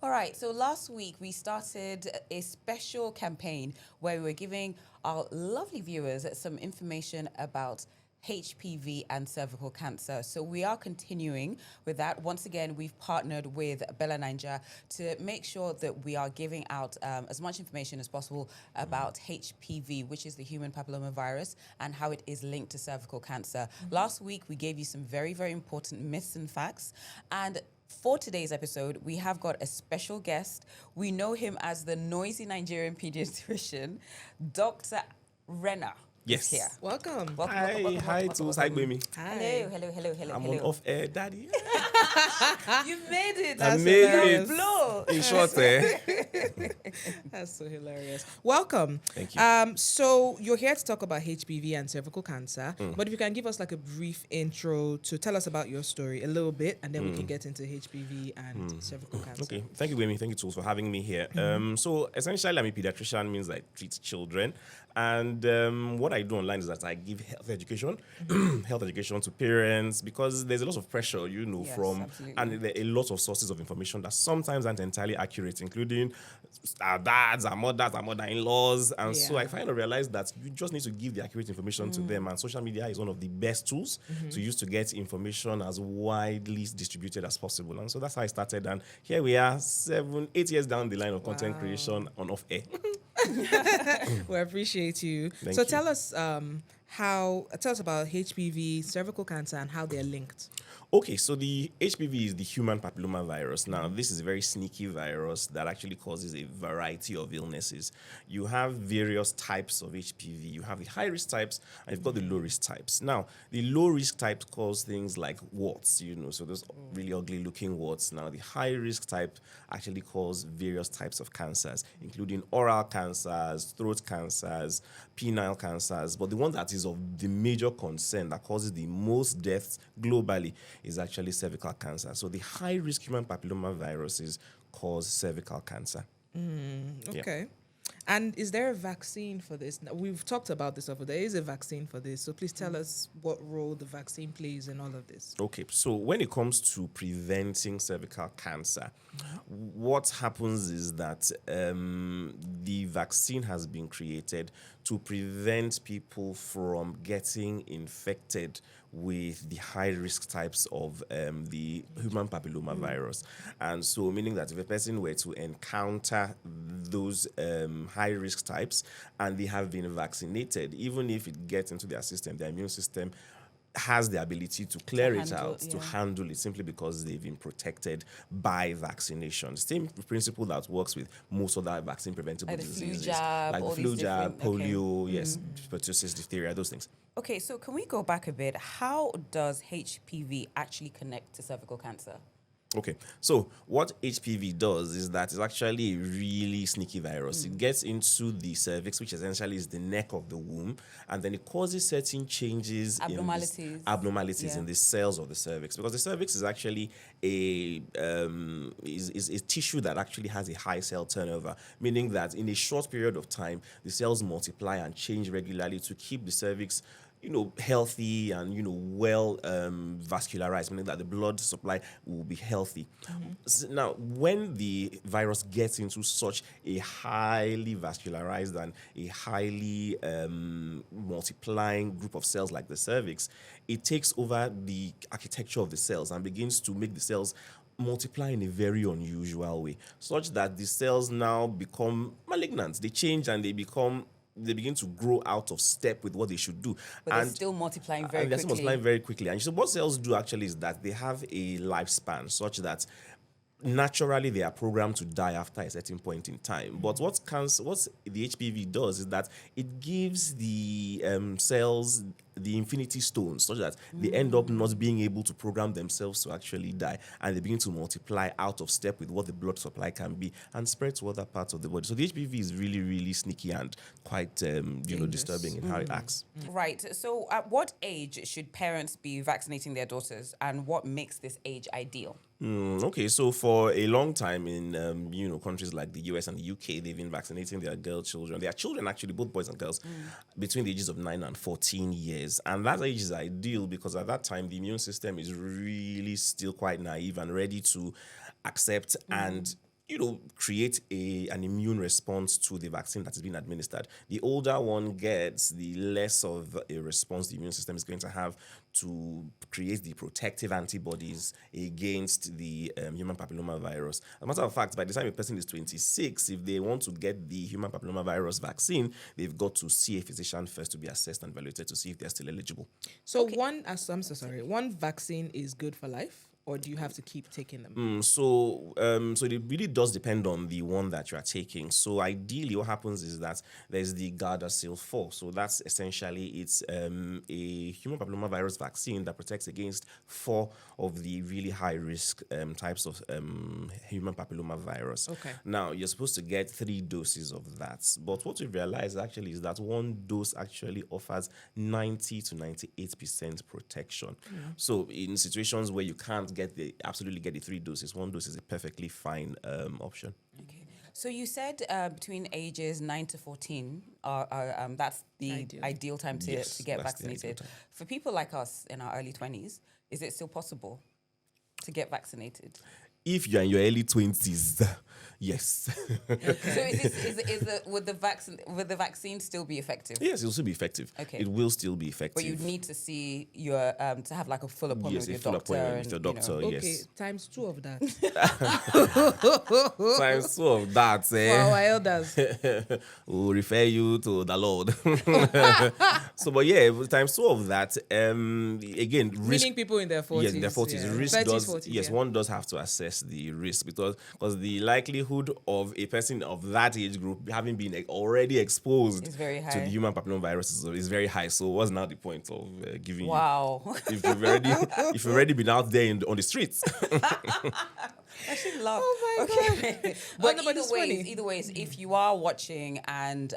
All right, so last week we started a special campaign where we were giving our lovely viewers some information about HPV and cervical cancer. So we are continuing with that. Once again, we've partnered with Bella Niger to make sure that we are giving out as much information as possible about HPV, which is the human papillomavirus, and how it is linked to cervical cancer. Last week, we gave you some very, very important myths and facts. And for today's episode, we have got a special guest. We know him as the Noisy Nigerian Paediatrician, Dr. Renner. Yes. Here. Welcome. Hi, Toolz. Hi, Gbemi. Hello. I'm on off air, daddy. You've made it. I made it. Blow. In short, eh? That's so hilarious. Welcome. Thank you. So you're here to talk about HPV and cervical cancer, but if you can give us like a brief intro to tell us about your story a little bit, and then we can get into HPV and cervical cancer. Okay. Thank you, Gbemi. Thank you, Tools, for having me here. So essentially, I'm a pediatrician, means I treat children. And what I do online is that I give health education, to parents, because there's a lot of pressure, Yes, from, absolutely. and there are a lot of sources of information that sometimes aren't entirely accurate, including our dads, our mothers, our mother-in-laws. And so I finally realized that you just need to give the accurate information to them. And social media is one of the best tools to use to get information as widely distributed as possible. And so that's how I started. And here we are, 8 years down the line of content creation on off air. We appreciate you. Thank So you. tell us tell us about HPV, cervical cancer, and how they're linked. Okay, so the HPV is the human papillomavirus. Now, this is a very sneaky virus that actually causes a variety of illnesses. You have various types of HPV. You have the high-risk types, and you've got the low-risk types. Now, the low-risk types cause things like warts, so those really ugly-looking warts. Now, the high-risk type actually cause various types of cancers, including oral cancers, throat cancers, penile cancers. But the one that is of the major concern that causes the most deaths globally is actually cervical cancer. So the high-risk human papillomaviruses cause cervical cancer. Okay. And is there a vaccine for this? Now, we've talked about this over. There is a vaccine for this. So please tell us what role the vaccine plays in all of this. Okay, so when it comes to preventing cervical cancer, what happens is that the vaccine has been created to prevent people from getting infected with the high-risk types of the human papillomavirus. And so meaning that if a person were to encounter those high-risk types and they have been vaccinated, even if it gets into their system, their immune system has the ability to clear it out, to handle it, simply because they've been protected by vaccination. Same principle that works with most other vaccine-preventable diseases. Like the flu jab, polio, pertussis, diphtheria, those things. Okay, so can we go back a bit? How does HPV actually connect to cervical cancer? Okay, so what HPV does is that it's actually a really sneaky virus. It gets into the cervix, which essentially is the neck of the womb, and then it causes certain changes, abnormalities in the cells of the cervix, because the cervix is actually a tissue that actually has a high cell turnover, meaning that in a short period of time, the cells multiply and change regularly to keep the cervix healthy and, well vascularized, meaning that the blood supply will be healthy. So now, when the virus gets into such a highly vascularized and a highly multiplying group of cells like the cervix, it takes over the architecture of the cells and begins to make the cells multiply in a very unusual way, such that the cells now become malignant. They change and they begin to grow out of step with what they should do. But they're still multiplying very quickly. They're still multiplying very quickly. And so what cells do actually is that they have a lifespan such that naturally they are programmed to die after a certain point in time. But what the HPV does is that it gives the cells the infinity stones, such that they end up not being able to program themselves to actually die, and they begin to multiply out of step with what the blood supply can be and spread to other parts of the body. So the HPV is really, really sneaky and quite disturbing in how it acts. Right. So at what age should parents be vaccinating their daughters, and what makes this age ideal? Okay, so for a long time in countries like the US and the UK, they've been vaccinating their children, actually, both boys and girls, between the ages of 9 and 14 years. And that age is ideal because at that time the immune system is really still quite naive and ready to accept and create an immune response to the vaccine that is being administered. The older one gets, the less of a response the immune system is going to have to create the protective antibodies against the human papilloma virus. As a matter of fact, by the time a person is 26, if they want to get the human papilloma virus vaccine, they've got to see a physician first to be assessed and evaluated to see if they're still eligible. So I'm so sorry. One vaccine is good for life, or do you have to keep taking them? So it really does depend on the one that you are taking. So ideally, what happens is that there's the Gardasil 4. So that's essentially it's a human papillomavirus vaccine that protects against 4 of the really high risk types of human papillomavirus. Okay. Now you're supposed to get 3 doses of that, but what we realize actually is that one dose actually offers 90 to 98% protection. So in situations where you can't absolutely get the 3 doses, 1 dose is a perfectly fine option. Okay. So you said between ages 9 to 14 are that's the ideal time to get vaccinated. For people like us in our early 20s, is it still possible to get vaccinated? If you're in your early 20s, yes. So would the vaccine still be effective? Yes, it will still be effective. Okay. It will still be effective. But you need to see your to have like a full appointment with your doctor. Appointment with your doctor, Okay, yes. times 2 of that. Times 2 of that, For our elders. we'll refer you to the Lord. So, but yeah, times 2 of that, again, risk. Meaning people in their 40s. Yes, in their 40s. Yeah. Risk 30s, does, 40s, yes, yeah. one does have to assess the risk because the likelihood of a person of that age group having been already exposed Is very to high. the human papillomavirus is very high. So what's now the point of giving Wow. you? If you've already been out there on the streets. I should laugh. Oh my God. But no, but it's funny. either ways, if you are watching and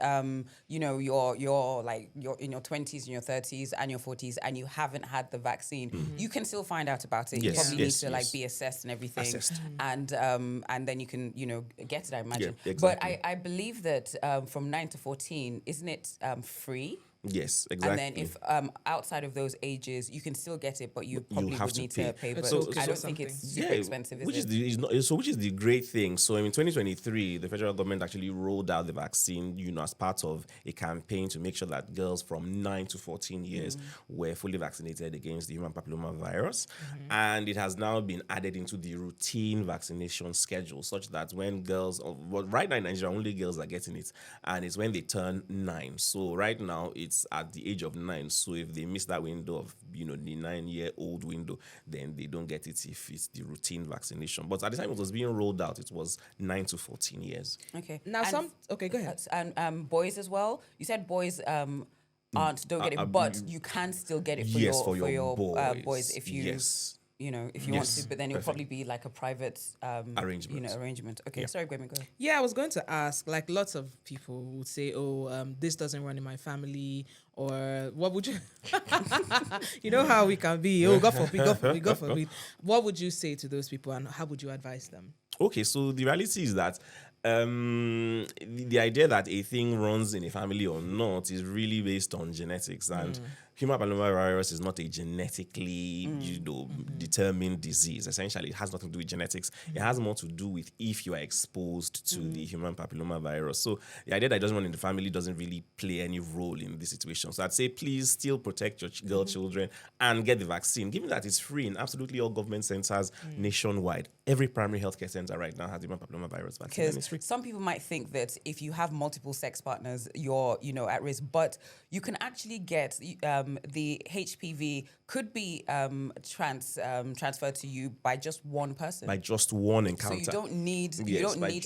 you're in your 20s and your 30s and your 40s and you haven't had the vaccine, you can still find out about it. Yes, You probably yes, need to yes. be assessed and everything. Assessed. And then you can get it, I imagine. Yeah, exactly. But I believe that from 9 to 14, isn't it free? Yes, exactly. And then if outside of those ages, you can still get it, but you probably have would to need pay. to pay. But So I don't think it's super expensive, which is it? which is the great thing. So in 2023, the federal government actually rolled out the vaccine, as part of a campaign to make sure that girls from 9 to 14 years were fully vaccinated against the human papillomavirus. And it has now been added into the routine vaccination schedule, such that when girls, right now in Nigeria, only girls are getting it, and it's when they turn 9. So right now it's at the age of 9. So if they miss that window of the 9-year-old window, then they don't get it if it's the routine vaccination. But at the time it was being rolled out, it was 9 to 14 years. Okay. Now okay, go ahead. And boys as well. You said boys don't get it, but you can still get it for your boys if you if you want to, but then it will probably be like a private arrangement. Okay, Yeah. sorry, Gbemi, go ahead. Yeah, I was going to ask, like lots of people would say, this doesn't run in my family, or what would you, you know how we can be, God forbid. What would you say to those people and how would you advise them? Okay, so the reality is that the idea that a thing runs in a family or not is really based on genetics, and human papillomavirus is not a genetically determined disease. Essentially, it has nothing to do with genetics. It has more to do with if you are exposed to the human papillomavirus. So the idea that it doesn't run in the family doesn't really play any role in this situation. So I'd say please still protect your girl children and get the vaccine, given that it's free in absolutely all government centers nationwide. Every primary healthcare center right now has the human papillomavirus vaccine, and it's free. Some people might think that if you have multiple sex partners, you're at risk, but you can actually get the HPV could be transferred to you by just one person. By just one encounter. So you don't need to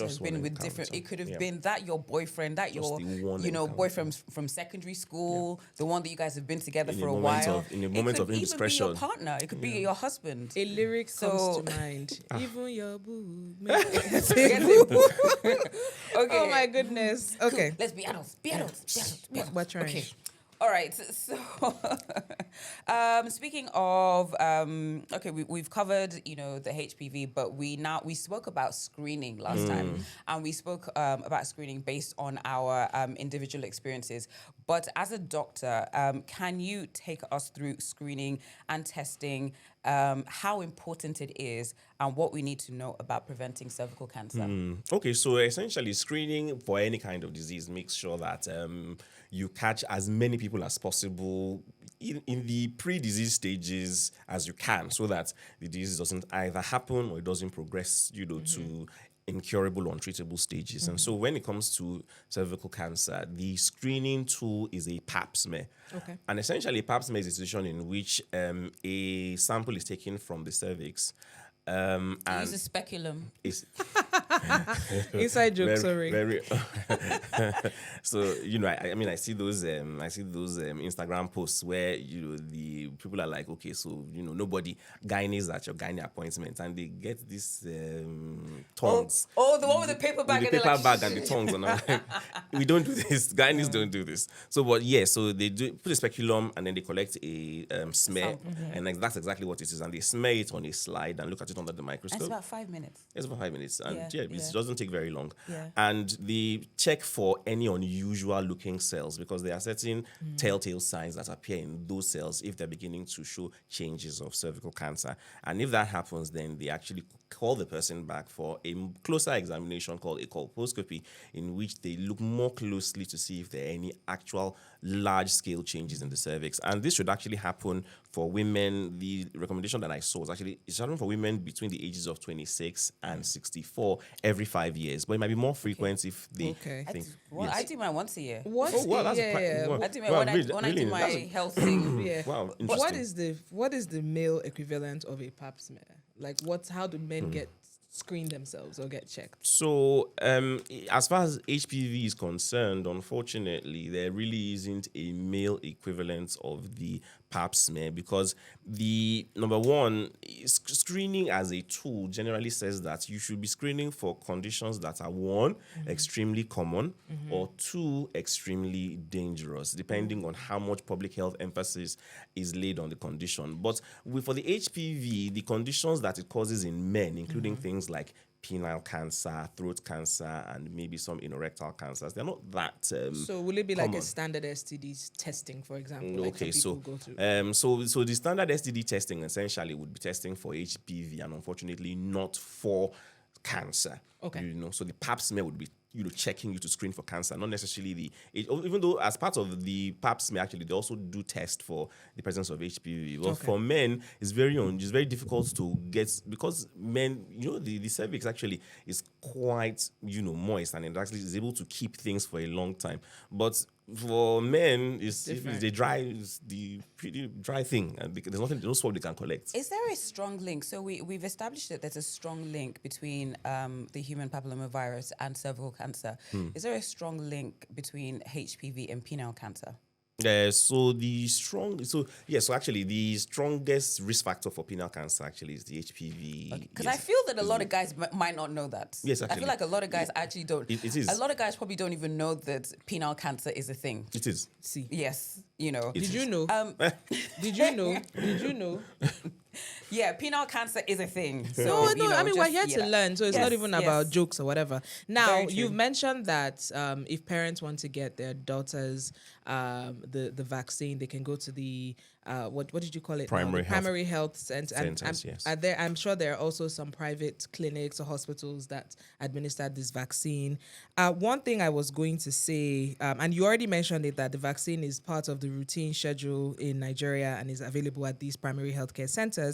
have been with different. It could have been that your boyfriend, that your boyfriend from secondary school, the one that you guys have been together for a while. In a moment of indiscretion. It could be your partner. It could be your husband. A lyric comes to mind. Even your boo. Okay. Oh my goodness. Okay. Let's be adults. Be adults. We're trying. Okay. All right. So Speaking of, okay, we've covered, the HPV, but we spoke about screening last time, and we spoke about screening based on our individual experiences. But as a doctor, can you take us through screening and testing, how important it is, and what we need to know about preventing cervical cancer? Okay, so essentially, screening for any kind of disease makes sure that you catch as many people as possible in the pre-disease stages as you can, so that the disease doesn't either happen or it doesn't progress, to incurable or untreatable stages. And so when it comes to cervical cancer, the screening tool is a pap smear. Okay. And essentially, a pap smear is a situation in which a sample is taken from the cervix. And Use a speculum. it's Inside joke, sorry. very so I see those Instagram posts where the people are like, okay, so nobody gynaes at your gynae appointment, and they get this tongues. Oh, the one with the paper bag. With the paper bag and the tongues, and I'm like, we don't do this. Gynaes don't do this. So, but yeah, so they do put a speculum and then they collect a smear, and that's exactly what it is, and they smear it on a slide and look at it under the microscope. It's about 5 minutes. It's about 5 minutes, and it Yeah. doesn't take very long. Yeah. And they check for any unusual looking cells, because there are certain telltale signs that appear in those cells if they're beginning to show changes of cervical cancer. And if that happens, then they actually call the person back for a closer examination called a colposcopy, in which they look more closely to see if there are any actual large-scale changes in the cervix. And this should actually happen for women. The recommendation that I saw was actually it's happening for women between the ages of 26 and 64 every 5 years, but it might be more frequent if they think. I do mine once a year. What? Oh, wow, that's yeah. I do mine when I do my health thing. Yeah. Wow, What interesting. what is the male equivalent of a pap smear? Like, how do men get screen themselves or get checked? So, as far as HPV is concerned, unfortunately, there really isn't a male equivalent of the pap smear, because the number one, screening as a tool generally says that you should be screening for conditions that are one, extremely common, or two, extremely dangerous, depending on how much public health emphasis is laid on the condition. But for the HPV, the conditions that it causes in men, including things like penile cancer, throat cancer, and maybe some anorectal cancers, they're not that So will it be like common. a standard STD testing, for example? Like Okay, some so people go to? so the standard STD testing essentially would be testing for HPV, and unfortunately not for cancer. Okay. So the pap smear would be checking you to screen for cancer, not necessarily even though as part of the pap smear, actually they also do test for the presence of HPV. Well, for men, it's very difficult to get, because men, the cervix actually is quite moist, and it actually is able to keep things for a long time. But for men, it's the pretty dry thing, and there's no swab they can collect. Is there a strong link? So we've established that there's a strong link between the human papillomavirus and cervical cancer. Is there a strong link between HPV and penile cancer? So actually the strongest risk factor for penile cancer actually is the HPV. Because I feel that a lot of guys might not know that. Yes, I actually. feel like a lot of guys actually don't. It is. A lot of guys probably don't even know that penile cancer is a thing. It is. See. Yes, Did you know? Did you know? Did you know? Yeah, penile cancer is a thing. So, No. I mean, we're here to learn, so it's not even about yes. jokes or whatever. Now, Very true. you've mentioned that if parents want to get their daughters the vaccine, they can go to the what did you call it? Primary health centers. Yes. I'm sure there are also some private clinics or hospitals that administer this vaccine. One thing I was going to say, and you already mentioned it, that the vaccine is part of the routine schedule in Nigeria and is available at these primary healthcare centers.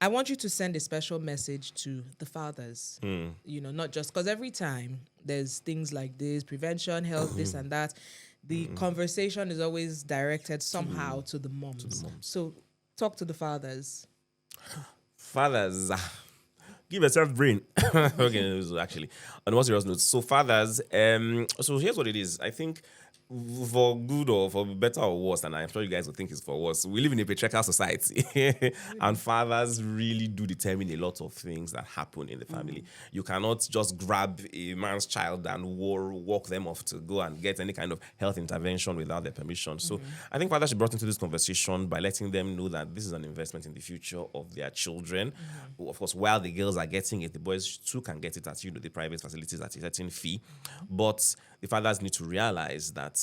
I want you to send a special message to the fathers, not just because every time there's things like this, prevention, health, this and that, the conversation is always directed somehow to the moms. So talk to the fathers. Fathers, give yourself brain. Okay, actually, on what serious note, so fathers, so here's what it is. I think For good or for better or worse, and I'm sure you guys will think it's for worse, we live in a patriarchal society, and fathers really do determine a lot of things that happen in the family. You cannot just grab a man's child and walk them off to go and get any kind of health intervention without their permission. So I think fathers should be brought into this conversation by letting them know that this is an investment in the future of their children. Of course, while the girls are getting it, the boys too can get it at the private facilities at a certain fee. But the fathers need to realize that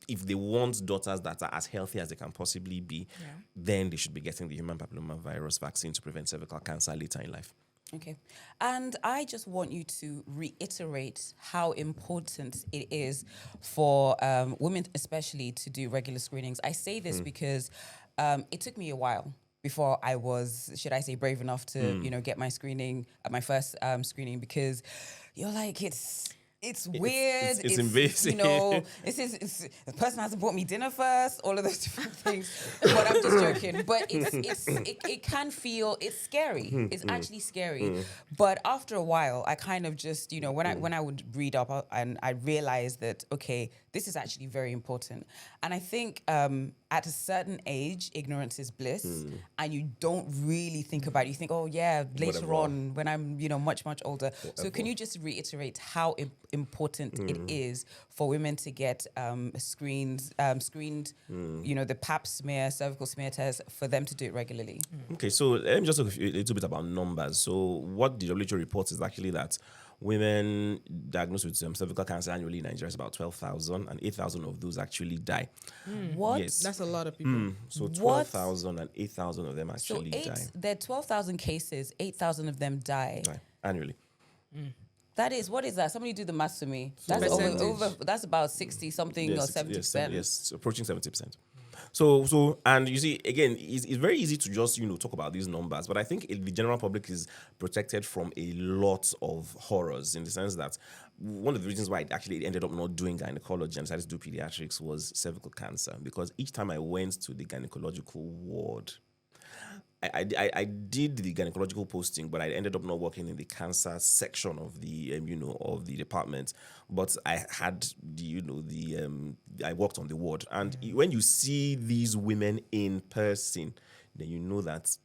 if they want daughters that are as healthy as they can possibly be, then they should be getting the human papillomavirus vaccine to prevent cervical cancer later in life. Okay. And I just want you to reiterate how important it is for women especially to do regular screenings. I say this because it took me a while before I was, should I say, brave enough to, get my screening, my first screening, because you're like, it's weird. It's invasive. The person hasn't bought me dinner first. All of those different things. But I'm just joking. But it can feel, it's scary. It's actually scary. But after a while, I kind of just when I would read up and I realized that this is actually very important. And I think at a certain age, ignorance is bliss, and you don't really think about it. You think, later on when I'm much older. So can you just reiterate how important it is for women to get screened, the pap smear, cervical smear test, for them to do it regularly? Okay, so let me just talk a little bit about numbers. So what the WHO reports is actually that women diagnosed with cervical cancer annually in Nigeria is about 12,000, and 8,000 of those actually die. What? Yes. That's a lot of people. So 12,000 and 8,000 of them actually die. There are 12,000 cases, 8,000 of them die annually. That is, what is that? Somebody do the maths for me. That's over. That's about 60 something or 70%. Yes, approaching 70%. So, and you see, again, it's very easy to just, talk about these numbers, but I think the general public is protected from a lot of horrors, in the sense that one of the reasons why I actually ended up not doing gynecology and decided to do pediatrics was cervical cancer, because each time I went to the gynecological ward, I did the gynecological posting, but I ended up not working in the cancer section of the of the department. But I had I worked on the ward, and when you see these women in person, then you know that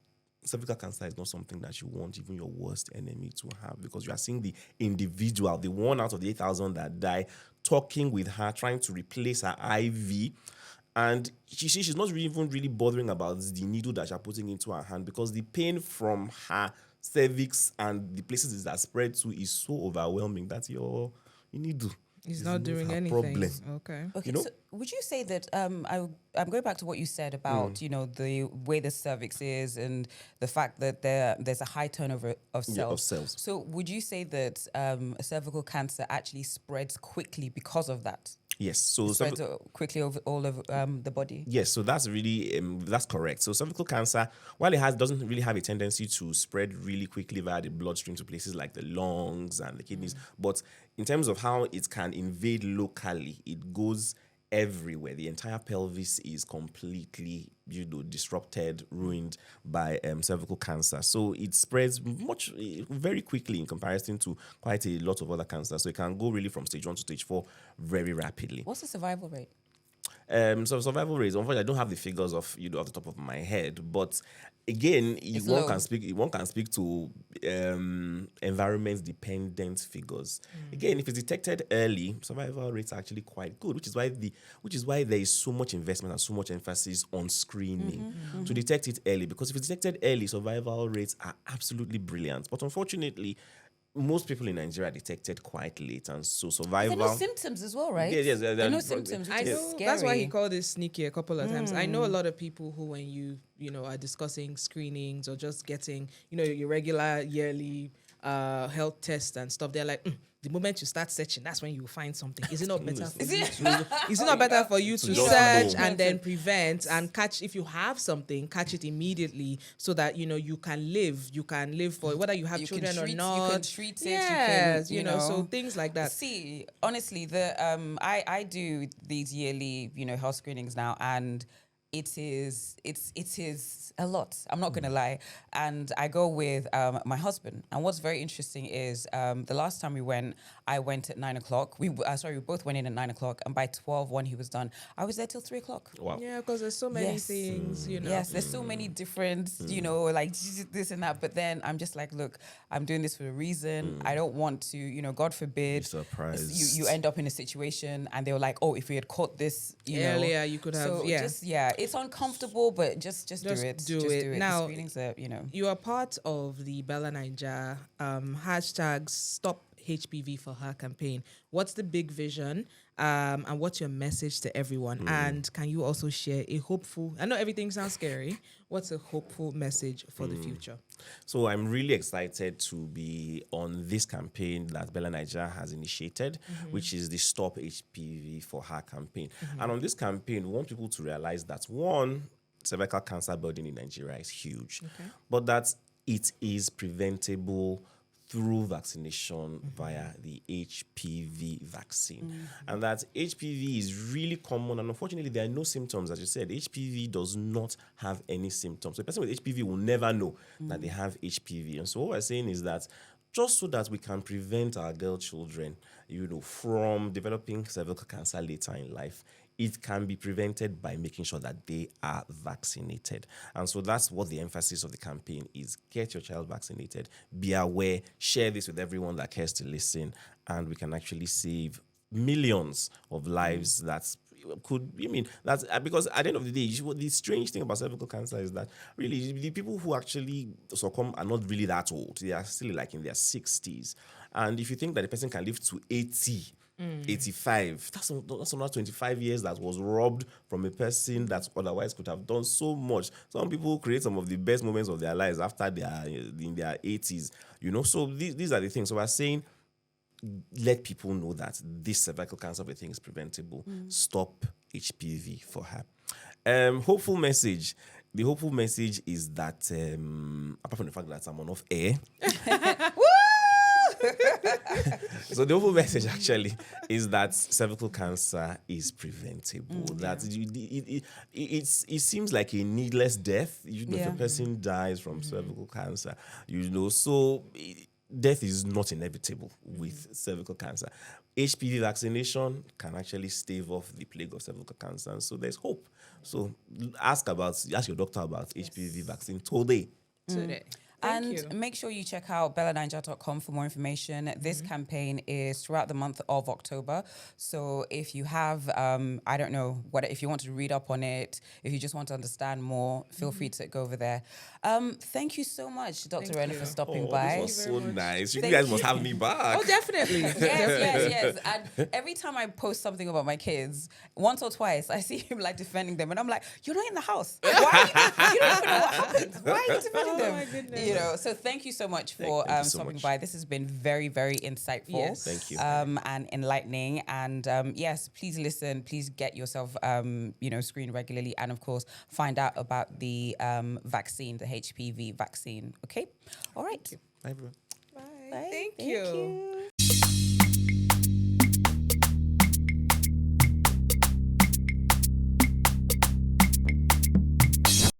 cervical cancer is not something that you want even your worst enemy to have, because you are seeing the individual, the one out of the 8,000 that die, talking with her, trying to replace her IV. And she's not even really bothering about the needle that you're putting into her hand, because the pain from her cervix and the places that spread to is so overwhelming that your needle is not doing anything. Problem. Okay. So would you say that I'm going back to what you said about the way the cervix is and the fact that there's a high turnover of cells. Yeah, of cells. So would you say that cervical cancer actually spreads quickly because of that? Yes, so spreads quickly over all of the body. Yes, so that's really that's correct. So cervical cancer, while it doesn't really have a tendency to spread really quickly via the bloodstream to places like the lungs and the kidneys, but in terms of how it can invade locally, it goes everywhere. The entire pelvis is completely, disrupted, ruined by cervical cancer. So it spreads very quickly in comparison to quite a lot of other cancers. So it can go really from stage 1 to stage 4 very rapidly. What's the survival rate? So survival rates, unfortunately, I don't have the figures off the top of my head, but again, one can speak to environment dependent figures. Again, if it's detected early, survival rates are actually quite good, which is why there is so much investment and so much emphasis on screening to detect it early, because if it's detected early, survival rates are absolutely brilliant. But unfortunately, most people in Nigeria are detected quite late, and so survival. There are no symptoms as well, right? Yes, there are no symptoms. Which I know is scary. that's why he called it sneaky a couple of times. I know a lot of people who, when you are discussing screenings or just getting your regular yearly health tests and stuff, they're like, the moment you start searching, that's when you find something. Is it not better for you to? Is it not better for you to search and then prevent and catch? If you have something, catch it immediately, so that you can live. You can live for whether you have children or not. You can treat it. Yes, so things like that. See, honestly, I do these yearly health screenings now, and it is a lot. I'm not gonna lie, and I go with my husband. And what's very interesting is the last time we went, I went at 9 o'clock. We both went in at 9 o'clock, and by 12, when he was done, I was there till 3 o'clock. Wow. Yeah, because there's so many Yes. things, you know. Yes, there's so many different, like this and that. But then I'm just like, look, I'm doing this for a reason. I don't want to, God forbid, Be surprised. you end up in a situation and they were like, oh, if we had caught this, Earlier, you could have, So it's uncomfortable, but just do it. do Just it. do it. Now, the screenings are, You are part of the Bella Naija hashtag Stop HPV for Her campaign. What's the big vision and what's your message to everyone? And can you also share a hopeful, I know everything sounds scary, what's a hopeful message for the future? So I'm really excited to be on this campaign that Bella Naija has initiated, which is the Stop HPV for Her campaign. And on this campaign, we want people to realize that, one, cervical cancer burden in Nigeria is huge, but that it is preventable through vaccination via the HPV vaccine. And that HPV is really common, and unfortunately there are no symptoms. As you said, HPV does not have any symptoms. So a person with HPV will never know that they have HPV. And so what we're saying is that just so that we can prevent our girl children, from developing cervical cancer later in life, it can be prevented by making sure that they are vaccinated. And so that's what the emphasis of the campaign is. Get your child vaccinated, be aware, share this with everyone that cares to listen, and we can actually save millions of lives that's because at the end of the day, the strange thing about cervical cancer is that really the people who actually succumb are not really that old. They are still like in their 60s. And if you think that a person can live to 80, 85, that's another 25 years that was robbed from a person that otherwise could have done so much. Some people create some of the best moments of their lives after they are in their 80s, So these are the things. So we're saying, let people know that this cervical cancer thing is preventable. Stop HPV for her. Hopeful message. The hopeful message is that, apart from the fact that I'm on off air, so the hopeful message actually is that cervical cancer is preventable. That it seems like a needless death. If a person dies from cervical cancer, so. Death is not inevitable with cervical cancer. HPV vaccination can actually stave off the plague of cervical cancer. And so there's hope. So ask your doctor about HPV vaccine today. Thank you. Make sure you check out bellanaija.com for more information. This campaign is throughout the month of October. So if you have, I don't know, if you want to read up on it, if you just want to understand more, feel free to go over there. Thank you so much, Dr. Renner, for stopping by. This was so nice. You guys must have me back. Oh, definitely. Yes. And every time I post something about my kids, once or twice, I see him like defending them. And I'm like, you're not in the house. Why are you don't even know what happened. Why are you defending them? My goodness. So thank you so much for thank you so stopping much. by. This has been very, very insightful. Yes. Thank you. And enlightening. And yes, please listen. Please get yourself, screened regularly. And of course, find out about the vaccine, the HPV vaccine. Okay? All right. Bye, everyone. Bye. Thank you.